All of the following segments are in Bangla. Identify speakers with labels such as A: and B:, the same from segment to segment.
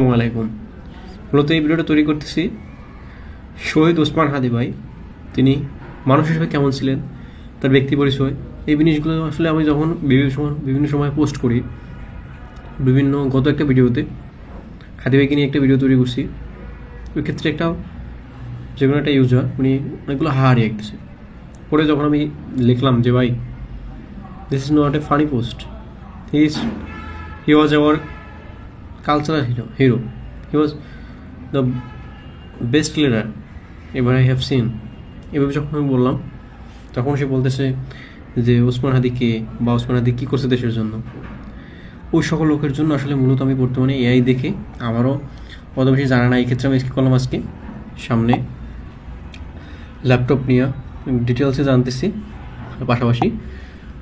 A: আসসালামু আলাইকুম। মূলত এই ভিডিওটা তৈরি করতেছি শহীদ ওসমান হাদি ভাই, তিনি মানুষ হিসেবে কেমন ছিলেন, তার ব্যক্তি পরিচয়, এই জিনিসগুলো আসলে আমি যখন বিভিন্ন সময় পোস্ট করি, গত একটা ভিডিওতে হাদি ভাইকে নিয়ে একটা ভিডিও তৈরি করছি। ওই ক্ষেত্রে যে কোনো একটা ইউজার উনি অনেকগুলো হাহারি একতেছে। পরে যখন আমি লিখলাম যে ভাই, this is not a funny post, he was our cultural hero, he was the best leader ever I have seen, এভাবে যখন আমি বললাম তখন সে বলতেছে যে ওসমান হাদি কে, বা ওসমান হাদি কী করছে দেশের জন্য। ওই সকল লোকের জন্য আসলে মূলত আমি বর্তমানে এআই দেখে আমারও অত বেশি জানা না। এই ক্ষেত্রে আমি কি করলাম, আজকে সামনে ল্যাপটপ নিয়ে ডিটেলসে জানতেছি, পাশাপাশি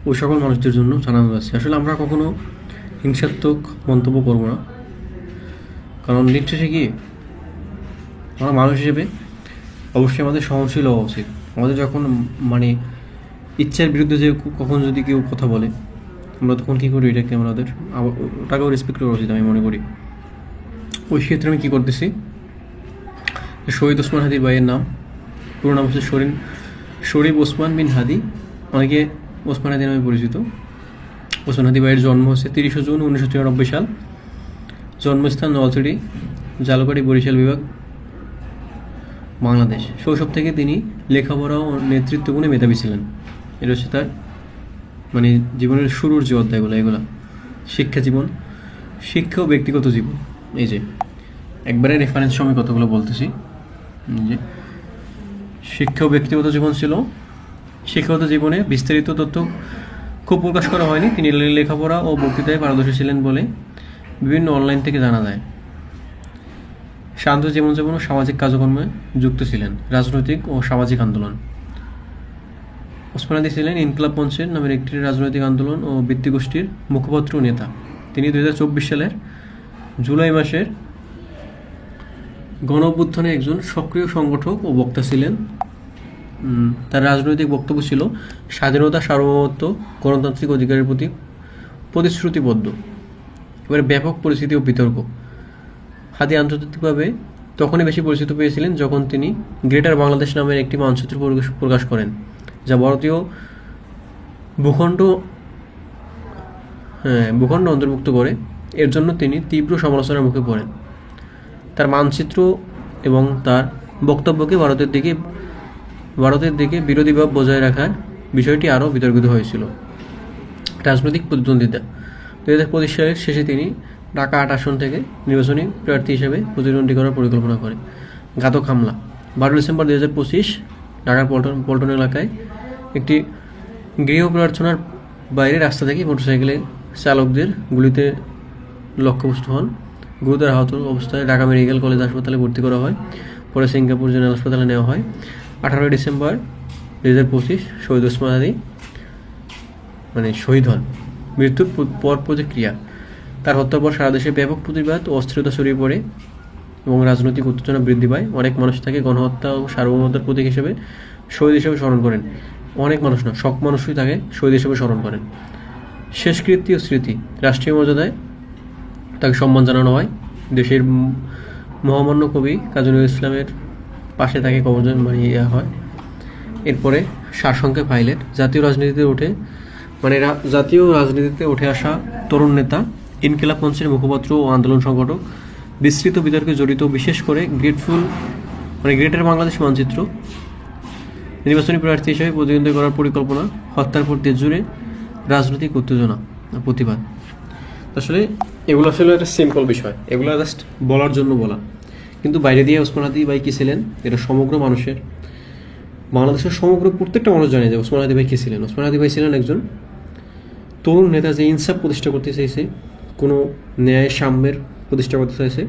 A: ওই সকল মানুষদের জন্য জানানো যাচ্ছে। আসলে আমরা কখনো হিংসাত্মক মন্তব্য করবো না, কারণ দিন শেষে গিয়ে আমরা মানুষ হিসেবে অবশ্যই আমাদের সহনশীল হওয়া উচিত। আমাদের যখন ইচ্ছার বিরুদ্ধে যে কখন যদি কেউ কথা বলে, আমরা তখন কী করি, এটাকে ওটাকেও রেসপেক্ট করা উচিত আমি মনে করি। ওই ক্ষেত্রে আমি কী করতেছি, শহীদ ওসমান হাদির ভাইয়ের নাম, পুরো নাম হচ্ছে শরীফ ওসমান বিন হাদি, অনেকে ওসমান হাদি নামে পরিচিত। ওসমান হাদি ভাইয়ের জন্ম হচ্ছে 30 জুন 1993 সাল, জন্মস্থান নলছিটি, জালুকাঠি, বরিশাল বিভাগ, বাংলাদেশ। শৈশব থেকে তিনি লেখাপড়া ও নেতৃত্ব গুণে মেধাবী ছিলেন। এটা হচ্ছে তার জীবনের শুরুর যে অধ্যায়গুলো, এগুলো শিক্ষা জীবন, শিক্ষা ও ব্যক্তিগত জীবন। এই যে একবারে রেফারেন্স সময় কতগুলো বলতেছি, যে শিক্ষা ও ব্যক্তিগত জীবন ছিল। শিক্ষাগত জীবনে বিস্তারিত তথ্য খুব প্রকাশ করা হয়নি। তিনি লেখাপড়া ও বক্তৃতায় পারদর্শী ছিলেন বলে বিভিন্ন অনলাইন থেকে জানা যায়। শান্ত জীবনযাপন ও সামাজিক কাজকর্মে যুক্ত ছিলেন। রাজনৈতিক ও সামাজিক আন্দোলন, ওসমান হাদি ছিলেন ইনকিলাব মঞ্চের নামের একটি রাজনৈতিক আন্দোলন ও ব্যক্তিগোষ্ঠীর মুখপাত্র ও নেতা। তিনি 2024 সালের জুলাই মাসের গণ অভ্যুত্থানে একজন সক্রিয় সংগঠক ও বক্তা ছিলেন। তার রাজনৈতিক বক্তব্য ছিল স্বাধীনতা, সার্বভৌমত্ব, গণতান্ত্রিক অধিকারের প্রতি প্রতিশ্রুতিবদ্ধ। এবারে ব্যাপক পরিস্থিতি ও বিতর্ক। হাদি আন্তর্জাতিকভাবে তখনই বেশি পরিচিত পেয়েছিলেন যখন তিনি গ্রেটার বাংলাদেশ নামের একটি মানচিত্র প্রকাশ করেন, যা ভারতীয় ভূখণ্ড অন্তর্ভুক্ত করে। এর জন্য তিনি তীব্র সমালোচনার মুখে পড়েন। তার মানচিত্র এবং তার বক্তব্যকে ভারতের দিকে বিরোধী ভাব বজায় রাখার বিষয়টি আরও বিতর্কিত হয়েছিল। রাজনৈতিক প্রতিদ্বন্দ্বিতা। 2025 সালের শেষে তিনি ঢাকা 8 আসন থেকে নির্বাচনী প্রার্থী হিসেবে প্রতিদ্বন্দ্বী করার পরিকল্পনা করে। ঘাতক হামলা। 12 ডিসেম্বর 2025 ঢাকার পল্টন এলাকায় একটি গৃহ প্রার্থনার বাইরে রাস্তা থেকে মোটরসাইকেলের চালকদের গুলিতে লক্ষ্যবস্তু হন। গুরুতর আহত অবস্থায় ঢাকা মেডিকেল কলেজ হাসপাতালে ভর্তি করা হয়, পরে সিঙ্গাপুর জেনারেল হাসপাতালে নেওয়া হয়। 18 ডিসেম্বর 2025 শহীদ ওসমান হাদি শহীদ হন। মৃত্যুর পর প্রতিক্রিয়া। তার হত্যার পর সারা দেশে ব্যাপক প্রতিবাদ ও অস্থিরতা ছড়িয়ে পড়ে এবং রাজনৈতিক উত্তেজনা বৃদ্ধি পায়। অনেক মানুষ তাকে গণহত্যা ও সার্বভৌমত্বের প্রতীক হিসেবে শহীদ হিসেবে স্মরণ করেন। অনেক মানুষ না, সব মানুষই তাকে শহীদ হিসেবে স্মরণ করেন। শেষকৃত্য ও স্মৃতি। রাষ্ট্রীয় মর্যাদায় তাকে সম্মান জানানো হয়। দেশের মহামান্য কবি কাজী নজরুল ইসলামের পাশে তাকে কবর দেওয়া হয়। এরপরে সারসংক্ষেপ হাইলাইট। জাতীয় রাজনীতিতে উঠে আসা তরুণ নেতা, ইনকিলাব মঞ্চের মুখপাত্র ও আন্দোলন সংগঠক, বিস্তৃত বিতর্কে জড়িত, বিশেষ করে গ্রেটার বাংলাদেশ মানচিত্র, নির্বাচনী প্রার্থী হিসেবে প্রতিদ্বন্দ্বিতা করার পরিকল্পনা, হত্যার পর দেশজুড়ে রাজনৈতিক উত্তেজনা, প্রতিবাদ। আসলে এগুলো আসলে একটা সিম্পল বিষয়, এগুলো জাস্ট বলার জন্য বলা, কিন্তু বাইরে দিয়ে ওসমান হাদি ভাই কী ছিলেন এটা সমগ্র মানুষের, বাংলাদেশের সমগ্র প্রত্যেকটা মানুষ জানে যে ওসমান হাদি ভাই কী ছিলেন। ওসমান হাদি ভাই ছিলেন একজন তরুণ নেতা, যে ইনসাফ প্রতিষ্ঠা করতে চাইছে, কোনো ন্যায় সাম্যের প্রতিষ্ঠা করতে চাইছে,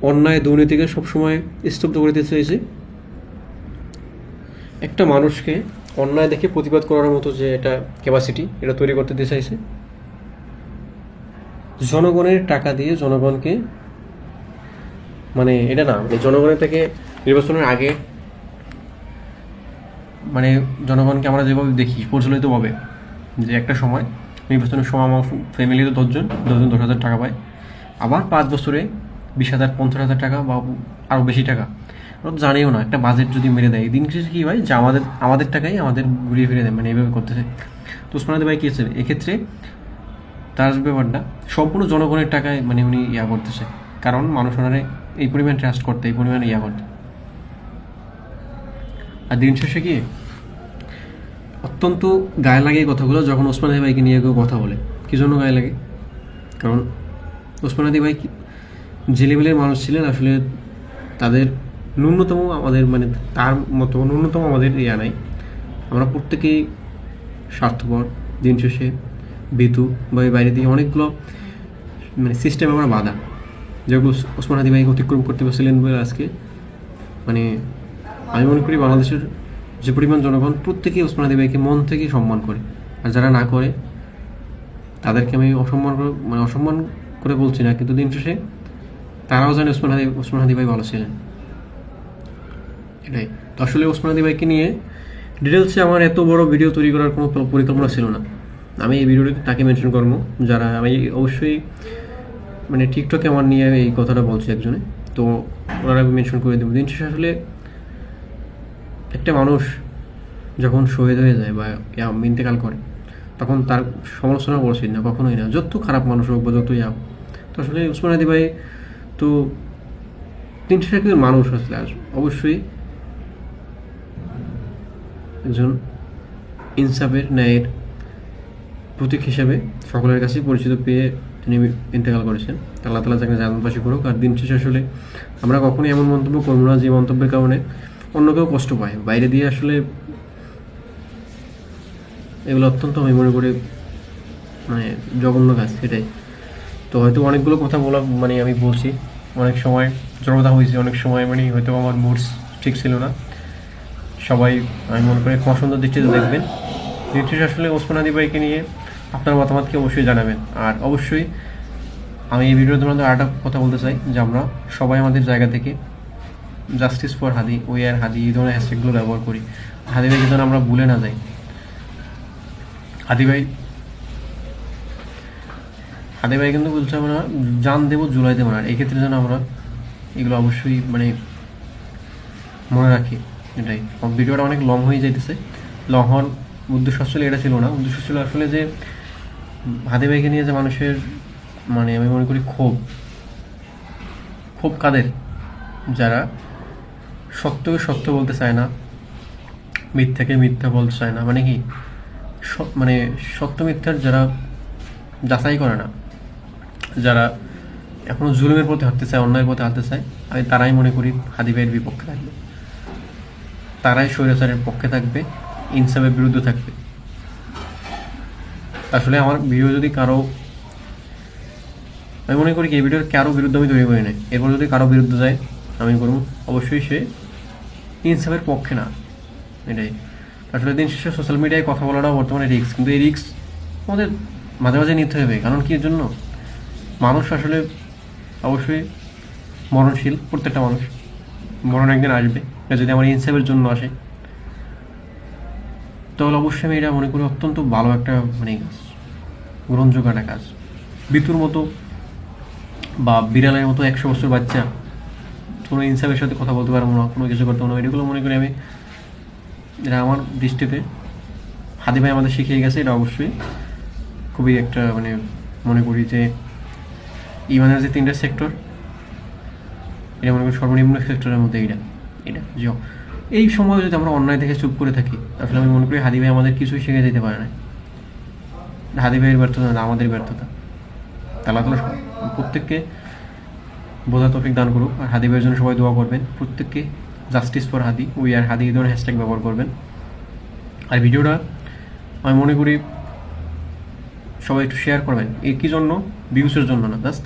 A: অন্যায় দুর্নীতিকে সবসময় স্তব্ধ করে দিতে চাইছে, একটা মানুষকে অন্যায় দেখে প্রতিবাদ করার মতো যে এটা ক্যাপাসিটি, এটা তৈরি করতে দিতে চাইছে। জনগণের টাকা দিয়ে জনগণকে এটা না, জনগণের থেকে নির্বাচনের আগে জনগণকে আমরা যেভাবে দেখি প্রচলিতভাবে, যে একটা সময় নির্বাচনের সময় আমার ফ্যামিলিতে 10 জন 10,000 টাকা পায়, আবার 5 বছরে 20,000 50,000 টাকা বা আরও বেশি টাকা, ওরা তো জানেও না একটা বাজেট যদি মেরে দেয় দিন শেষে কী হয় যে আমাদের টাকাই আমাদের ঘুরিয়ে ফিরে দেয়, মানে এইভাবে করতেছে। তো ওসমান হাদি ভাই কী আছে এক্ষেত্রে তার ব্যাপারটা সম্পূর্ণ জনগণের টাকায় মানে উনি করতেছে, কারণ মানুষ ওনারে এই পরিমাণ ট্রাস্ট করতে, এই পরিমাণ করতে। আর দিন শেষে কি অত্যন্ত গায়ে লাগে এই কথাগুলো যখন ওসমান হাদি ভাইকে নিয়ে কেউ কথা বলে। কী জন্য গায়ে লাগে? কারণ ওসমান হাদি ভাই যে লেভেলের মানুষ ছিলেন আসলে তাদের ন্যূনতম আমাদের মানে তার মতো ন্যূনতম আমাদের নাই। আমরা প্রত্যেকেই স্বার্থপর, দিন শেষে ভীতু বা এই বাইরে দিয়ে অনেকগুলো মানে সিস্টেম আমরা বাধা, যেগুলো ওসমান হাদি ভাইকে অতিক্রম করতে পারছিলেন বলে আজকে মানে আমি মনে করি বাংলাদেশের যে পরিমাণ জনগণ প্রত্যেকেই ওসমান হাদি ভাইকে মন থেকেই সম্মান করে। আর যারা না করে তাদেরকে আমি অসম্মান করে বলছি না, কিন্তু দিন শেষে তারাও জানে ওসমান হাদি ভাই ভালো ছিলেন। এটাই তো আসলে ওসমান হাদি ভাইকে নিয়ে ডিটেলসে আমার এত বড় ভিডিও তৈরি করার কোনো পরিকল্পনা ছিল না। আমি এই ভিডিওতে তাকে মেনশন করবো যারা আমি অবশ্যই মানে টিকটকে আমার নিয়ে এই কথাটা বলছে একজনে, তো ওনারা আমি মেনশন করে দেবো। দিন শেষে আসলে একটা মানুষ যখন শহীদ হয়ে যায় বা ইন্তেকাল করে তখন তার সমালোচনা করছেন না, কখনোই না, যত খারাপ মানুষ হোক বা যতই হোক। তো আসলে ওসমান হাদি ভাই তো দিন শেষে কিন্তু মানুষ আসলে অবশ্যই একজন ইনসাফের ন্যায়ের প্রতীক হিসাবে সকলের কাছেই পরিচিত পেয়ে তিনি ইন্তেকাল করেছেন। আল্লাহ তাআলা তাকে জান্নাতবাসী করুক। আর দিন শেষে আসলে আমরা কখনোই এমন মন্তব্য করবো না যে মন্তব্যের কারণে অন্য কেউ কষ্ট পায় বাইরে দিয়ে। আসলে এগুলো অত্যন্ত আমি মনে করি মানে জঘন্য কাজ, সেটাই। তো হয়তো অনেকগুলো কথা বলা মানে আমি বলছি, অনেক সময় জড়তা হয়েছে, অনেক সময় মানে হয়তো আমার মুডস ঠিক ছিল না। সবাই আমি মনে করি ক্ষমা সুন্দর দৃষ্টিতে দেখবেন। দ্বিতীয় আসলে ওসমান হাদি ভাইকে নিয়ে আপনার মতামতকে অবশ্যই জানাবেন। আর অবশ্যই আমি এই ভিডিওতে তোমাদের আরেকটা কথা বলতে চাই যে আমরা সবাই আমাদের জায়গা থেকে justice for Hadi, we are Hadi এই ধরনের হ্যাশট্যাগুলো ব্যবহার করি। হাদি ভাইকে যেন আমরা ভুলে না যাই। হাদি ভাই কিন্তু বলছে আমরা জান দেবো জুলাই দেবো না, এই ক্ষেত্রে যেন আমরা এগুলো অবশ্যই মানে মনে রাখি। এটাই ভিডিওটা অনেক লং হয়ে যাইতেছে। লং হওয়ার উদ্দেশ্য আসলে এটা ছিল না, উদ্দেশ্য ছিল আসলে যে হাদি ভাইকে নিয়ে যে মানুষের মানে আমি মনে করি ক্ষোভ কাদের, যারা সত্যকে সত্য বলতে চায় না, মিথ্যাকে মিথ্যা বলতে চায় না, মানে কি মানে সত্য মিথ্যার যারা যাচাই করে না, যারা এখনো জুলুমের পথে হাঁটতে চায়, অন্যায়ের পথে হাঁটতে চায়, আমি তারাই মনে করি হাদি ভাইয়ের বিপক্ষে থাকবে, তারাই স্বৈরাচারের পক্ষে থাকবে, ইনসাফের বিরুদ্ধে থাকবে। আসলে আমার ভিডিও যদি কারো আমি মনে করি কি এই ভিডিওর কারো বিরুদ্ধে আমি তৈরি করি নাই, এরপর যদি কারো বিরুদ্ধে যায় আমি করবো অবশ্যই সে ইনসাফের পক্ষে না। এটাই আসলে দিন শেষে সোশ্যাল মিডিয়ায় কথা বলাটাও বর্তমানে রিস্ক, কিন্তু এই রিস্ক আমাদের মাঝে মাঝে নিতে হবে। কারণ কি জন্য মানুষ আসলে অবশ্যই মরণশীল, প্রত্যেকটা মানুষ মরণ একদিন আসবে। যদি আমার ইনসাফের জন্য আসে তাহলে অবশ্যই আমি এটা মনে করি অত্যন্ত ভালো একটা মানে কাজ, গ্রহণযোগ্য একটা কাজ। বিতুর মতো বা বিড়ালের মতো 100 বছর বাচ্চা কোনো ইনসাফের সাথে কথা বলতে পারবো না, কোনো কিছু করতে পারবো না, এগুলো মনে করি আমি এটা আমার দৃষ্টিতে হাদি ভাই আমাদের শিখিয়ে গেছে। এটা অবশ্যই খুবই একটা মানে মনে করি যে ইমানের যে 3টা সেক্টর, এটা মনে করি সর্বনিম্ন সেক্টরের মধ্যে এটা যে এই সময় যদি আমরা অন্যায় দেখে চুপ করে থাকি আসলে আমি মনে করি হাদি ভাই আমাদের কিছুই শিখে যেতে পারে না। হাদি ভাইয়ের ব্যর্থতা না, আমাদের ব্যর্থতা। আল্লাহ তাআলা প্রত্যেককে বোঝার তৌফিক দান করুক। আর হাদি ভাইয়ের জন্য সবাই দোয়া করবেন, প্রত্যেককে justice for Hadi, we are Hadi এই ধরনের হ্যাশট্যাগ ব্যবহার করবেন। আর ভিডিওটা আমি মনে করি সবাই একটু শেয়ার করবেন। এই কী জন্য? ভিউসের জন্য না, জাস্ট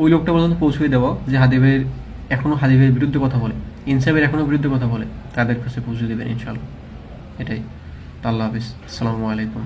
A: ওই লোকটা পর্যন্ত পৌঁছে দেওয়া যে হাদি ভাইয়ের এখনও হাদি ভাইয়ের বিরুদ্ধে কথা বলে, ইনসাফের এখনও বিরুদ্ধে কথা বলে, তাদের কাছে পৌঁছে দেবেন ইনশাআল্লাহ। এটাই। আল্লাহ হাফিজ, আসসালামু আলাইকুম।